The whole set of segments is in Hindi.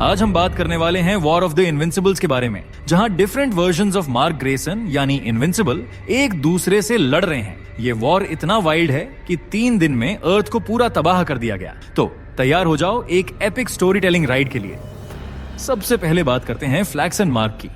आज हम बात करने वाले हैं वॉर ऑफ द इनविंसिबल्स के बारे में, जहां different versions of mark Grayson यानी इनविंसिबल एक दूसरे से लड़ रहे हैं। ये वॉर इतना वाइल्ड है कि 3 दिन में अर्थ को पूरा तबाह कर दिया गया। तो तैयार हो जाओ एक एपिक स्टोरी टेलिंग राइड के लिए। सबसे पहले बात करते हैं फ्लैक्सन मार्क की।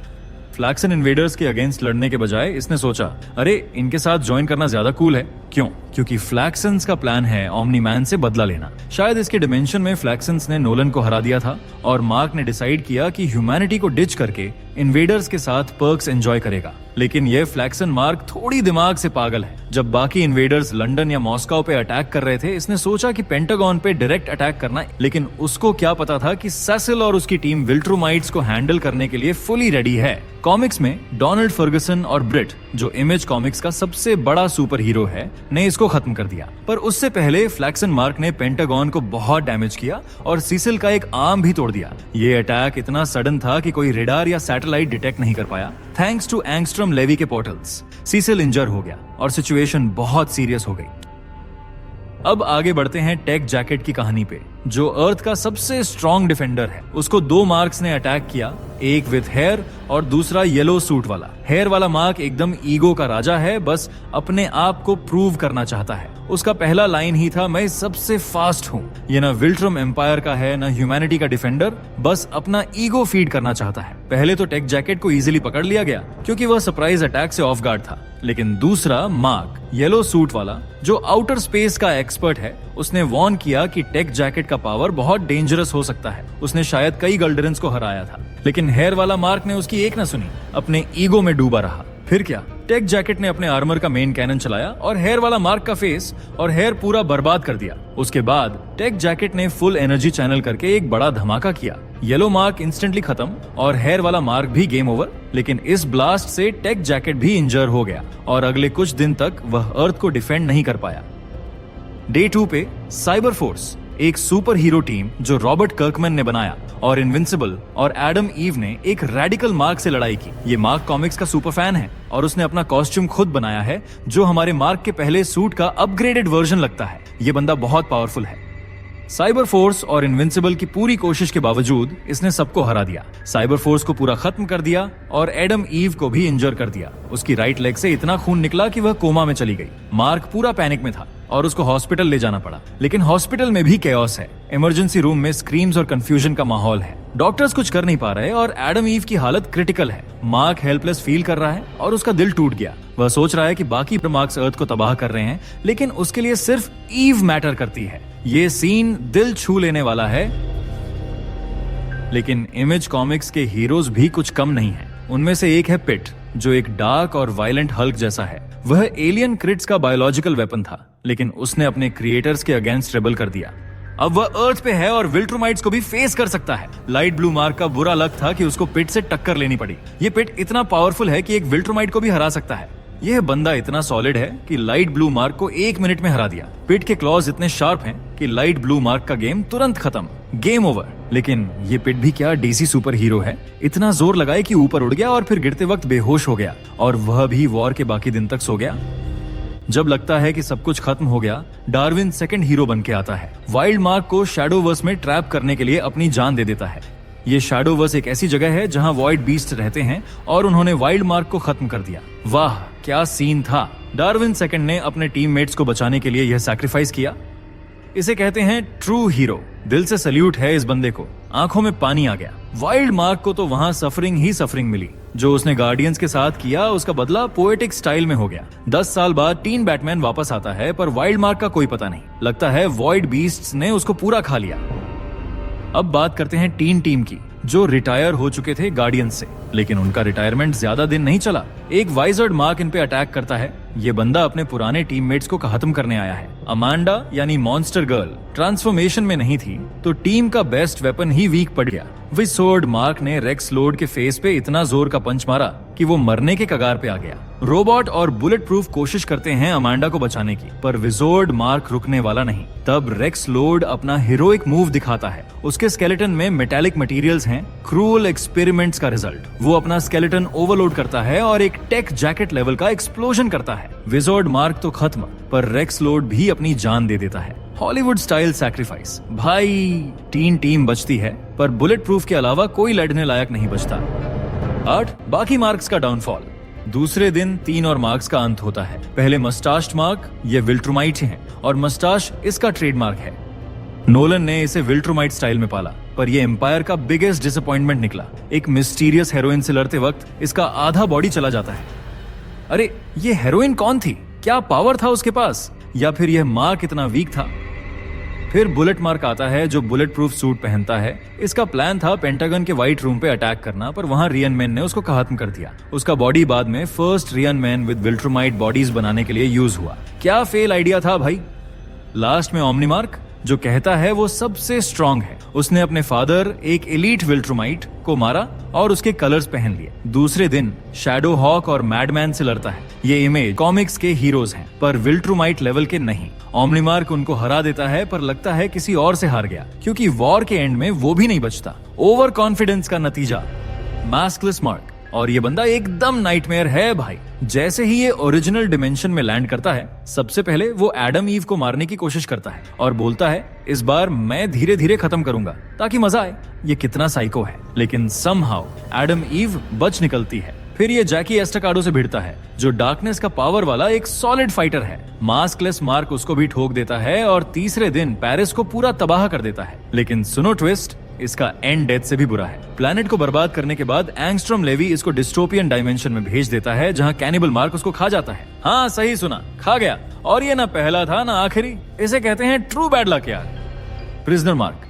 फ्लैक्सन इन्वेडर्स के अगेंस्ट लड़ने के बजाय इसने सोचा, अरे इनके साथ ज्वाइन करना ज्यादा कूल है। क्यों? क्योंकि फ्लैक्सन्स का प्लान है ओमनी मैन से बदला लेना। शायद इसके डिमेंशन में फ्लैक्सन्स ने नोलन को हरा दिया था और मार्क ने डिसाइड किया कि ह्यूमैनिटी को डिच करके इन्वेडर्स के साथ पर्क्स एंजॉय करेगा। लेकिन ये फ्लैक्सन मार्क थोड़ी दिमाग से पागल है। जब बाकी इन्वेडर्स लंदन या मॉस्को पे अटैक कर रहे थे, इसने सोचा कि पेंटागन पे डायरेक्ट अटैक करना, लेकिन उसको क्या पता था कि सेसिल और उसकी टीम विल्ट्रोमाइट्स को हैंडल करने के लिए फुली रेडी है। कॉमिक्स में डोनाल्ड फर्गुसन और ब्रिट, जो इमेज कॉमिक्स का सबसे बड़ा सुपर हीरो है, ने इसको खत्म कर दिया। पर उससे पहले फ्लैक्सन मार्क ने पेंटागन को बहुत डैमेज किया और सीसिल का एक आर्म भी तोड़ दिया। ये अटैक इतना सडन था कि कोई रेडार या सैटेलाइट डिटेक्ट नहीं कर पाया। थैंक्स टू एंगस्ट्रॉम लेवी के पोर्टल्स, सीसिल इंजर हो गया और सिचुएशन बहुत सीरियस हो गई। अब आगे बढ़ते हैं टेक जैकेट की कहानी पे, जो अर्थ का सबसे स्ट्रॉन्ग डिफेंडर है। उसको 2 मार्क्स ने अटैक किया, एक विथ हेयर और दूसरा येलो सूट वाला। हेयर वाला मार्क एकदम ईगो का राजा है, बस अपने आप को प्रूव करना चाहता है। उसका पहला लाइन ही था, मैं सबसे फास्ट हूँ। ये ना विल्ट्रम एम्पायर का है ना ह्यूमैनिटी का डिफेंडर, बस अपना ईगो फीड करना चाहता है। पहले तो टेक जैकेट को इजीली पकड़ लिया गया क्योंकि वह सरप्राइज अटैक से ऑफ गार्ड था। लेकिन दूसरा मार्क, येलो सूट वाला, जो आउटर स्पेस का एक्सपर्ट है, उसने वार्न किया कि टेक जैकेट का पावर बहुत डेंजरस हो सकता है। उसने शायद कई गल्डरन्स को हराया था, लेकिन हेयर वाला मार्क ने उसकी एक न सुनी, अपने ईगो में डूबा रहा। फिर क्या, टेक जैकेट ने अपने आर्मर का मेन कैनन चलाया और हेयर वाला मार्क का फेस और हेयर पूरा बर्बाद कर दिया। उसके बाद टेक जैकेट ने फुल एनर्जी चैनल करके एक बड़ा धमाका किया। येलो मार्क इंस्टेंटली खत्म और हेयर वाला मार्क भी गेम ओवर। लेकिन इस ब्लास्ट से टेक जैकेट भी इंजर हो गया और अगले कुछ दिन तक वह अर्थ को डिफेंड नहीं कर पाया। डे 2 पे साइबर फोर्स, एक सुपर हीरो टीम जो रॉबर्ट कर्कमैन ने बनाया, और इनविंसिबल और एडम ईव ने एक रेडिकल मार्क से लड़ाई की। ये मार्क कॉमिक्स का सुपर फैन है और उसने अपना कॉस्ट्यूम खुद बनाया है, जो हमारे मार्क के पहले सूट का अपग्रेडेड वर्जन लगता है। ये बंदा बहुत पावरफुल है। साइबर फोर्स और इनविंसिबल की पूरी कोशिश के बावजूद इसने सबको हरा दिया। साइबर फोर्स को पूरा खत्म कर दिया और एडम ईव को भी इंजर कर दिया। उसकी राइट लेग से इतना खून निकला कि वह कोमा में चली गई। मार्क पूरा पैनिक में था और उसको हॉस्पिटल ले जाना पड़ा। लेकिन हॉस्पिटल में भी कैओस है। इमरजेंसी रूम में स्क्रीम्स और कंफ्यूजन का माहौल है। डॉक्टर्स कुछ कर नहीं पा रहे और एडम ईव की हालत क्रिटिकल है। मार्क हेल्पलेस फील कर रहा है और उसका दिल टूट गया। वह सोच रहा है कि बाकी मार्क्स अर्थ को तबाह कर रहे हैं, लेकिन उसके लिए सिर्फ ईव मैटर करती है। ये सीन दिल छू लेने वाला है। लेकिन इमेज कॉमिक्स के हीरोज भी कुछ कम नहीं है। उनमें से एक है पिट, जो एक डार्क और वायलेंट हल्क जैसा है। वह एलियन क्रिट्स का बायोलॉजिकल वेपन था, लेकिन उसने अपने क्रिएटर्स के अगेंस्ट रेबल कर दिया। अब वह अर्थ पे है और विल्ट्रोमाइट्स को भी फेस कर सकता है। लाइट ब्लू मार्क का बुरा लक था कि उसको पिट से टक्कर लेनी पड़ी। ये पिट इतना पावरफुल है कि एक विल्ट्रोमाइट को भी हरा सकता है। यह बंदा इतना सॉलिड है कि लाइट ब्लू मार्क को 1 मिनट में हरा दिया। पिट के क्लॉज इतने शार्प हैं कि लाइट ब्लू मार्क का गेम तुरंत खत्म, गेम ओवर। लेकिन ये पिट भी क्या डीसी सुपर हीरो है। इतना जोर लगाए कि ऊपर उड़ गया और फिर गिरते वक्त बेहोश हो गया, और वह भी वॉर के बाकी दिन तक सो गया। जब लगता है कि सब कुछ खत्म हो गया, डार्विन सेकंड हीरो बन के आता है। वाइल्ड मार्क को शैडोवर्स में ट्रैप करने के लिए अपनी जान दे देता है। ये शैडोवर्स एक ऐसी जगह है जहां वॉइड बीस्ट रहते हैं और उन्होंने वाइल्ड मार्क को खत्म कर दिया। वाह क्या सीन था। डार्विन सेकंड ने अपने टीममेट्स को बचाने के लिए यह सैक्रिफाइस किया। इसे कहते हैं ट्रू हीरो। दिल से सल्यूट है इस बंदे को। आंखों में पानी आ गया। वाइल्ड मार्क को तो वहां सफरिंग ही सफरिंग मिली। जो उसने गार्डियंस के साथ किया, उसका बदला पोएटिक स्टाइल में हो गया। 10 साल बाद टीन बैटमैन वापस आता है, पर वाइल्ड मार्क का कोई पता नहीं। लगता है वॉइड बीस्ट्स ने उसको पूरा खा लिया। अब बात करते हैं टीम की, जो रिटायर हो चुके थे गार्डियंस से। लेकिन उनका रिटायरमेंट ज्यादा दिन नहीं चला। एक वाइजर्ड मार्क इन पे अटैक करता है। ये बंदा अपने पुराने टीममेट्स को खत्म करने आया है। अमांडा यानी मॉन्स्टर गर्ल ट्रांसफॉर्मेशन में नहीं थी, तो टीम का बेस्ट वेपन ही वीक पड़ गया। विसोर्ड मार्क ने रेक्स लोड के फेस पे इतना जोर का पंच मारा कि वो मरने के कगार पे आ गया। रोबोट और बुलेट प्रूफ कोशिश करते हैं अमांडा को बचाने की, पर विजोर्ड मार्क रुकने वाला नहीं। तब रेक्स लोड अपना हीरोइक मूव दिखाता है। उसके स्केलेटन में मेटालिक मटेरियल्स हैं, क्रूअल एक्सपेरिमेंट्स का रिजल्ट। वो अपना स्केलेटन ओवरलोड करता है और एक टेक जैकेट लेवल का एक्सप्लोजन करता है। विजोर्ड मार्क तो खत्म, पर रेक्स लोड भी अपनी जान दे देता है। Hollywood style sacrifice. भाई टीम बचती है, पर बुलेट प्रूफ के अलावा कोई लड़ने लायक नहीं बचता। 8 बाकी मार्क्स का डाउनफॉल। दूसरे दिन 3 और मार्क्स का अंत होता है। पहले मस्टाश्ड मार्क, ये विल्ट्रुमाइट हैं और मस्टाश इसका ट्रेडमार्क है। नोलन ने इसे विल्ट्रुमाइट स्टाइल में पाला, पर ये एम्पायर का बिगेस्ट डिसअपॉइंटमेंट निकला। एक मिस्टीरियस हेरोइन से लड़ते वक्त इसका आधा बॉडी चला जाता है। अरे ये हेरोइन कौन थी? क्या पावर था उसके पास, या फिर यह मार्क इतना वीक था? फिर बुलेट मार्क आता है जो बुलेट प्रूफ सूट पहनता है। इसका प्लान था पेंटागन के व्हाइट रूम पे अटैक करना, पर वहां रियन मैन ने उसको खत्म कर दिया। उसका बॉडी बाद में first Reanimen with Viltrumite bodies बनाने के लिए यूज हुआ। क्या फेल आइडिया था भाई। लास्ट में ओमनी मार्क जो कहता है वो सबसे स्ट्रांग है। उसने अपने फादर एक एलीट विल्ट्रुमाइट को मारा और उसके कलर्स पहन लिए। दूसरे दिन शैडो हॉक और मैडमैन से लड़ता है। ये इमेज कॉमिक्स के हीरोज हैं, पर विल्ट्रुमाइट लेवल के नहीं। ओमनी मार्क उनको हरा देता है, पर लगता है किसी और से हार गया, क्योंकि वॉर के एंड में वो भी नहीं बचता। ओवर कॉन्फिडेंस का नतीजा मास्कलेस मार्क। और ये बंदा एकदम नाइटमेयर है भाई। जैसे ही ये ओरिजिनल डिमेंशन में लैंड करता है, सबसे पहले वो एडम ईव को मारने की कोशिश करता है और बोलता है इस बार मैं धीरे धीरे खत्म करूंगा ताकि मजा आए। ये कितना साइको है, लेकिन समहाउ एडम ईव बच निकलती है। फिर ये जैकी एस्टकाडो से भिड़ता है, जो डार्कनेस का पावर वाला एक सॉलिड फाइटर है। मास्कलेस मार्क उसको भी ठोक देता है और तीसरे दिन पेरिस को पूरा तबाह कर देता है। लेकिन सुनो ट्विस्ट, इसका एंड डेथ से भी बुरा है। प्लैनेट को बर्बाद करने के बाद एंगस्ट्रॉम लेवी इसको डिस्टोपियन डायमेंशन में भेज देता है, जहां कैनिबल मार्क उसको खा जाता है। हाँ सही सुना, खा गया। और ये ना पहला था ना आखिरी। इसे कहते हैं ट्रू बैड लक यार। प्रिजनर मार्क,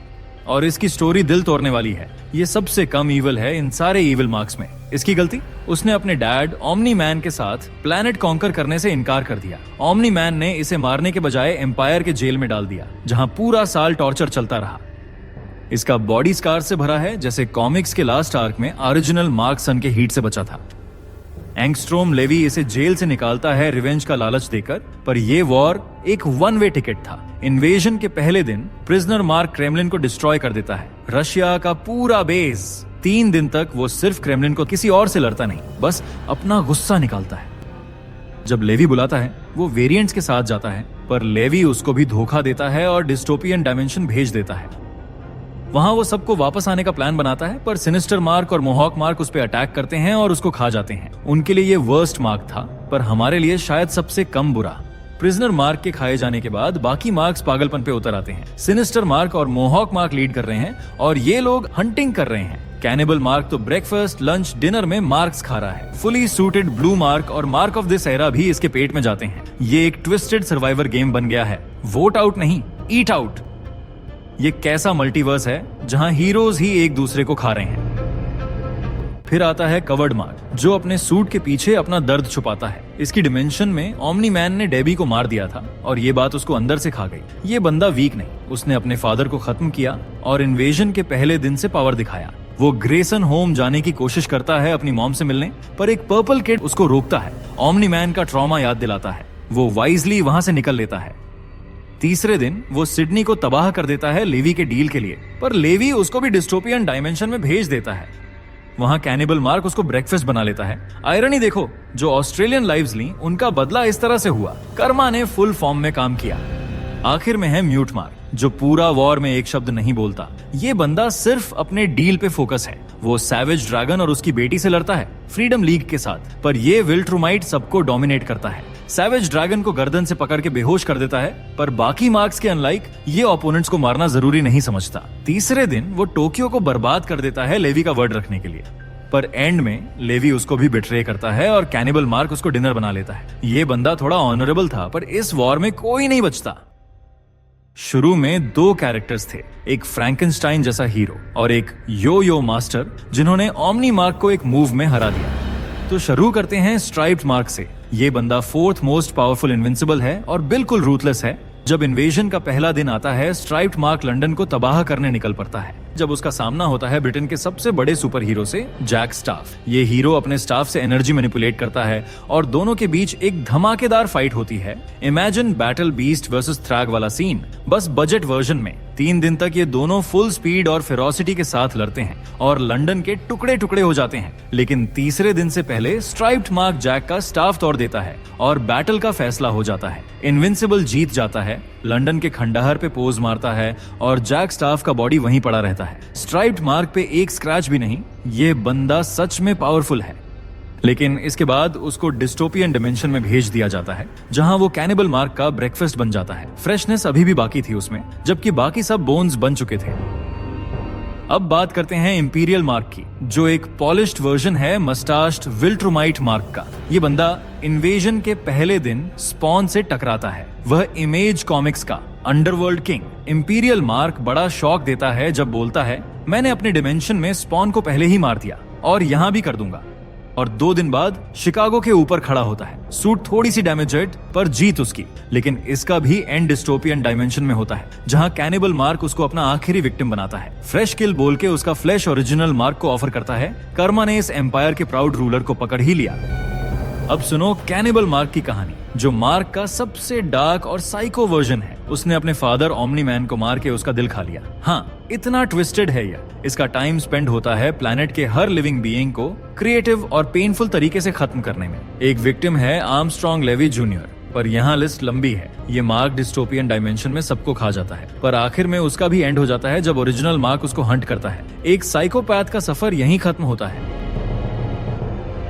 और इसकी स्टोरी दिल तोड़ने वाली है। ये सबसे कम ईविल है इन सारे ईविल मार्क्स में। इसकी गलती, उसने अपने डैड ओमनी मैन के साथ प्लैनेट कॉन्कर करने से इनकार कर दिया। ओमनी मैन ने इसे मारने के बजाय एम्पायर के जेल में डाल दिया, जहां पूरा साल टॉर्चर चलता रहा। इसका बॉडी स्कार से भरा है, जैसे कॉमिक्स के लास्ट आर्क में ओरिजिनल मार्क सन के हीट से बचा था। एंगस्ट्रोम लेवी इसे जेल से निकालता है रिवेंज का लालच देकर, पर यह वॉर एक वन वे टिकट था। इन्वेजन के पहले दिन प्रिजनर मार्क क्रेमलिन को डिस्ट्रॉय कर देता है, रशिया का पूरा बेस। 3 दिन तक वो सिर्फ क्रेमलिन को, किसी और से लड़ता नहीं, बस अपना गुस्सा निकालता है। जब लेवी बुलाता है, वो वेरिएंट्स के साथ जाता है, पर लेवी उसको भी धोखा देता है और डिस्टोपियन डायमेंशन भेज देता है। वहां वो सबको वापस आने का प्लान बनाता है, पर सिनिस्टर मार्क और मोहॉक मार्क उस पर अटैक करते हैं और उसको खा जाते हैं। उनके लिए ये वर्स्ट मार्क था, पर हमारे लिए शायद सबसे कम बुरा। प्रिजनर मार्क के खाए जाने के बाद बाकी मार्क्स पागलपन पे उतर आते हैं। सिनिस्टर मार्क और मोहॉक मार्क लीड कर रहे हैं और ये लोग हंटिंग कर रहे हैं। कैनिबल मार्क तो ब्रेकफास्ट, लंच, डिनर में मार्क्स खा रहा है। फुली सूटेड ब्लू मार्क और मार्क ऑफ दिस एरा भी इसके पेट में जाते हैं। ये एक ट्विस्टेड सर्वाइवर गेम बन गया है। वोट आउट नहीं, ईट आउट। ये कैसा मल्टीवर्स है जहां हीरोज ही एक दूसरे को खा रहे हैं। फिर आता है कवर्ड मार्क, जो अपने सूट के पीछे अपना दर्द छुपाता है। इसकी डिमेंशन में ओमनी मैन ने डेबी को मार दिया था और ये बात उसको अंदर से खा गई। ये बंदा वीक नहीं, उसने अपने फादर को खत्म किया और इन्वेजन के पहले दिन से पावर दिखाया। वो ग्रेसन होम जाने की कोशिश करता है अपनी मॉम से मिलने, पर एक पर्पल किड उसको रोकता है। ओमनी मैन का ट्रॉमा याद दिलाता है। वो वाइजली वहां से निकल लेता है। तीसरे दिन वो सिडनी को तबाह कर देता है लेवी के डील के लिए, पर लेवी उसको भी डिस्टोपियन डायमेंशन में भेज देता है। वहां कैनिबल मार्क उसको ब्रेकफास्ट बना लेता है। आयरनी देखो, जो ऑस्ट्रेलियन लाइव्स ली उनका बदला इस तरह से हुआ। कर्मा ने फुल फॉर्म में काम किया। आखिर में है म्यूट मार्क, जो पूरा वॉर में एक शब्द नहीं बोलता। ये बंदा सिर्फ अपने डील पे फोकस है। वो सैवेज ड्रैगन और उसकी बेटी से लड़ता है, फ्रीडम लीग के साथ, पर ये विल्ट्रुमाइट सबको डोमिनेट करता है। सैवेज ड्रैगन को गर्दन से पकड़ के बेहोश कर देता है, पर बाकी मार्क्स के अनलाइक ये ओपोनेंट्स को मारना जरूरी नहीं समझता। तीसरे दिन वो टोक्यो को बर्बाद कर देता है लेवी का वर्ड रखने के लिए, पर एंड में लेवी उसको भी बिट्रे करता है और कैनिबल मार्क उसको डिनर बना लेता है। ये बंदा थोड़ा ऑनरेबल था, पर इस वॉर में कोई नहीं बचता। शुरू में 2 कैरेक्टर्स थे, एक फ्रैंकेनस्टाइन जैसा हीरो और एक यो यो मास्टर, जिन्होंने ओमनी मार्क को एक मूव में हरा दिया। तो शुरू करते हैं स्ट्राइप्ड मार्क से। ये बंदा 4th मोस्ट पावरफुल इनविंसिबल है और बिल्कुल रूथलेस है। जब इन्वेजन का पहला दिन आता है, स्ट्राइप्ड मार्क लंदन को तबाह करने निकल पड़ता है। जब उसका सामना होता है ब्रिटेन के सबसे बड़े सुपर हीरो से, जैक स्टाफ। ये हीरो अपने स्टाफ से एनर्जी मैनिपुलेट करता है और दोनों के बीच एक धमाकेदार फाइट होती है। इमेजिन बैटल बीस्ट वर्सेस थ्रैग वाला सीन, बस बजट वर्जन में। 3 दिन तक ये दोनों फुल स्पीड और फेरोसिटी के साथ लड़ते हैं और लंदन के टुकड़े टुकड़े हो जाते हैं। लेकिन तीसरे दिन से पहले स्ट्राइप्ड मार्क जैक का स्टाफ तोड़ देता है और बैटल का फैसला हो जाता है। इनविंसिबल जीत जाता है, लंदन के खंडहर पे पोज मारता है और जैक स्टाफ का बॉडी वहीं पड़ा रहता है। स्ट्राइप्ड मार्क पे एक स्क्रैच भी नहीं। ये बंदा सच में पावरफुल है। लेकिन इसके बाद उसको डिस्टोपियन डिमेंशन में भेज दिया जाता है, जहां वो कैनिबल मार्क का ब्रेकफास्ट बन जाता है। फ्रेशनेस अभी भी बाकी थी उसमें, जबकि बाकी सब बोन्स बन चुके थे। अब बात करते हैं इंपीरियल मार्क की, जो एक पॉलिश्ड वर्जन है मस्टाश्ड विल्ट्रुमाइट मार्क का। ये बंदा इन्वेजन के पहले दिन स्पॉन से टकराता है, वह इमेज कॉमिक्स का अंडरवर्ल्ड किंग। इंपीरियल मार्क बड़ा शॉक देता है जब बोलता है, मैंने अपने डिमेंशन में स्पॉन को पहले ही मार दिया और यहां भी कर दूंगा। और 2 दिन बाद शिकागो के ऊपर खड़ा होता है। सूट थोड़ी सी डैमेजेड, पर जीत उसकी। लेकिन इसका भी एंड डिस्टोपियन डायमेंशन में होता है, जहां कैनिबल मार्क उसको अपना आखिरी विक्टिम बनाता है। फ्रेश किल बोल के उसका फ्लैश ओरिजिनल मार्क को ऑफर करता है। कर्मा ने इस एम्पायर के प्राउड रूलर को पकड़ ही लिया। अब सुनो कैनिबल मार्क की कहानी, जो मार्क का सबसे डार्क और साइको वर्जन है। उसने अपने फादर ओमनी मैन को मार के उसका दिल खा लिया। हाँ, इतना ट्विस्टेड है यह। इसका टाइम स्पेंड होता है प्लैनेट के हर लिविंग बीइंग को क्रिएटिव और पेनफुल तरीके से खत्म करने में। एक विक्टिम है आर्मस्ट्रॉन्ग लेवी जूनियर, पर यहाँ लिस्ट लंबी है। ये मार्क डिस्टोपियन डायमेंशन में सबको खा जाता है, पर आखिर में उसका भी एंड हो जाता है जब ओरिजिनल मार्क उसको हंट करता है। एक साइकोपैथ का सफर यहीं खत्म होता है।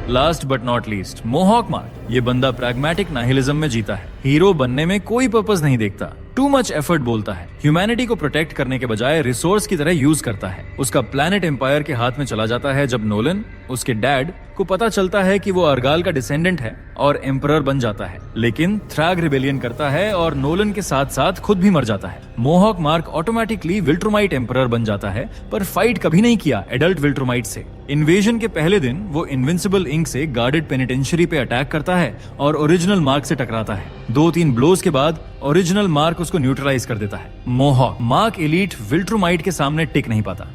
Last but not least, mohawk mark. ये बंदा प्रैग्मेटिक नाहिलिज्म में जीता है। हीरो बनने में कोई पर्पस नहीं देखता, टू मच एफर्ट बोलता है। ह्यूमैनिटी को प्रोटेक्ट करने के बजाय रिसोर्स की तरह यूज करता है। उसका प्लैनेट एम्पायर के हाथ में चला जाता है जब नोलन, उसके डैड, को पता चलता है कि वो अर्गाल का डिसेंडेंट है और एम्परर बन जाता है। लेकिन थ्रैग रिबेलियन करता है और नोलन के साथ साथ खुद भी मर जाता है। मोहॉक मार्क ऑटोमेटिकली विल्ट्रुमाइट एम्परर बन जाता है, पर फाइट कभी नहीं किया एडल्ट विल्ट्रुमाइट से। इन्वेजन के पहले दिन वो इनविंसिबल इंक से गार्डेड पेनिटेंशियरी पे अटैक करता है और ओरिजिनल मार्क से टकराता है। 2-3 ब्लोज के बाद ओरिजिनल मार्क उसको न्यूट्रलाइज कर देता है। मोहॉक मार्क एलीट विल्ट्रुमाइट के सामने टिक नहीं पाता।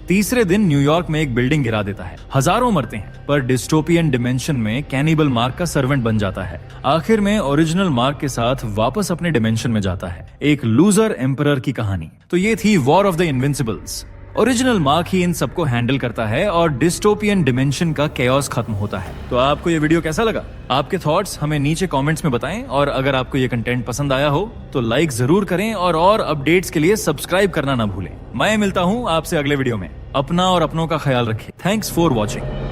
तीसरे दिन न्यूयॉर्क में एक बिल्डिंग गिरा देता है। हजारों मरते हैं, पर डिस्टोपियन डिमेंशन में कैनिबल मार्क का सर्वेंट बन जाता है। आखिर में ओरिजिनल मार्क के साथ वापस अपने डिमेंशन में जाता है। एक लूजर एम्परर की कहानी। तो ये थी war of the Invincibles. Original Mark ही इन सबको हैंडल करता है और डिस्टोपियन डिमेंशन का केओस खत्म होता है। तो आपको ये वीडियो कैसा लगा? आपके थॉट्स हमें नीचे कमेंट्स में बताएं, और अगर आपको ये कंटेंट पसंद आया हो तो लाइक जरूर करें और अपडेट्स के लिए सब्सक्राइब करना ना भूलें। मैं मिलता हूं आपसे अगले वीडियो में। अपना और अपनों का ख्याल रखें। Thanks for watching.